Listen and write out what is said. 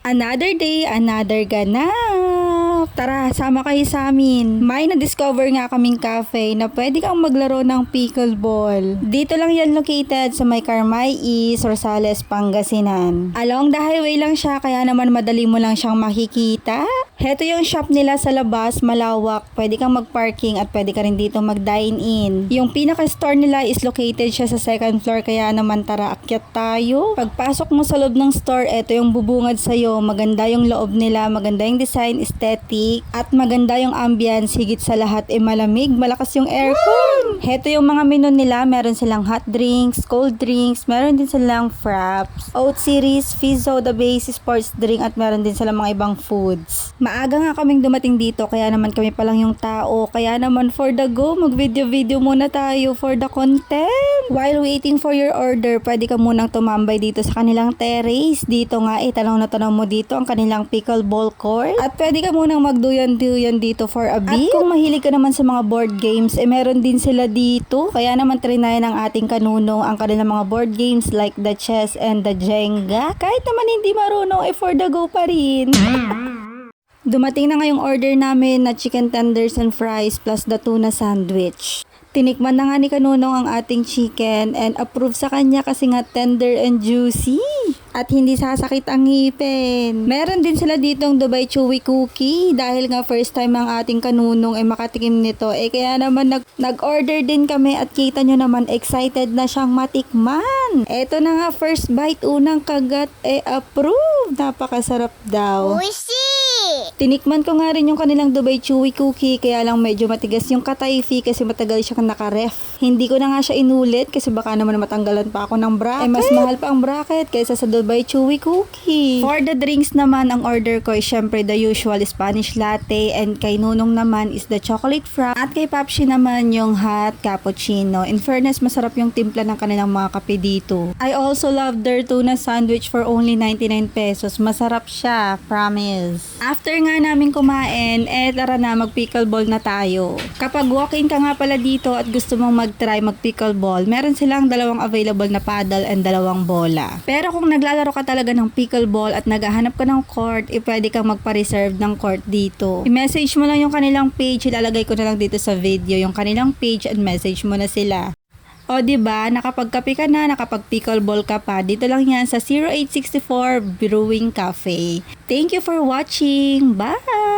Another day, another ganap. Tara, sama kayo sa amin. May na-discover nga kaming cafe na pwede kang maglaro ng pickleball. Dito lang yan located sa may Carmay East, Rosales, Pangasinan. Along the highway lang siya, kaya naman madali mo lang siyang makikita. Heto yung shop nila sa labas, malawak. Pwede kang mag-parking at pwede ka rin dito mag-dine-in. Yung pinaka-store nila is located siya sa second floor, kaya naman tara, akyat tayo. Pagpasok mo sa loob ng store, eto yung bubungad sa'yo. Maganda yung loob nila, maganda yung design, aesthetic, at maganda yung ambience. Higit sa lahat, malamig, malakas yung aircon. Heto yung mga menu nila, meron silang hot drinks, cold drinks, meron din silang fraps, oat series, fizzo, the base, sports drink, at meron din silang mga ibang foods. Maaga nga kaming dumating dito, kaya naman kami pa lang yung tao, kaya naman for the go, mag-video muna tayo for the content. While waiting for your order, pwede ka munang tumambay dito sa kanilang terrace. Dito nga, tanaw na tanaw mo dito ang kanilang pickleball court. At pwede ka munang magduyan-duyan dito for a bit. At kung mahilig ka naman sa mga board games, meron din sila dito. Kaya naman trinayan ng ating kanunong ang kanilang mga board games like the chess and the Jenga. Kahit naman hindi marunong, for the go pa rin. Dumating na ngayong order namin na chicken tenders and fries plus the tuna sandwich. Tinikman na nga ni Kanunong ang ating chicken and approve sa kanya kasi nga tender and juicy. At hindi sasakit ang ngipin. Meron din sila ditong Dubai Chewy Cookie dahil nga first time ang ating Kanunong makatikim nito. Kaya naman nag-order din kami at kita nyo naman excited na siyang matikman. Eto na nga first bite, unang kagat, approve. Napakasarap daw. Oishi! Tinikman ko nga rin yung kanilang Dubai Chewy Cookie, kaya lang medyo matigas yung katayfi kasi matagal siya naka-ref. Hindi ko na nga siya inulit kasi baka naman matanggalan pa ako ng bracket. Mas mahal pa ang bracket kaysa sa Dubai Chewy Cookie. For the drinks naman, ang order ko is syempre the usual Spanish latte, and kay Nunong naman is the chocolate frap, at kay Papshi naman yung hot cappuccino. In fairness, masarap yung timpla ng kanilang mga kape dito. I also love their tuna sandwich for only 99 pesos. Masarap siya, promise. After nga namin kumain, tara na, mag-pickleball na tayo. Kapag walk-in ka nga pala dito at gusto mong mag-try mag-pickleball, meron silang dalawang available na paddle and dalawang bola. Pero kung naglalaro ka talaga ng pickleball at naghahanap ka ng court, pwede kang magpa-reserve ng court dito. I-message mo lang yung kanilang page, ilalagay ko na lang dito sa video yung kanilang page, and message mo na sila. O diba, nakapagkape ka na, nakapag-pickleball ka pa, dito lang yan sa 0864 Brewing Cafe. Thank you for watching. Bye!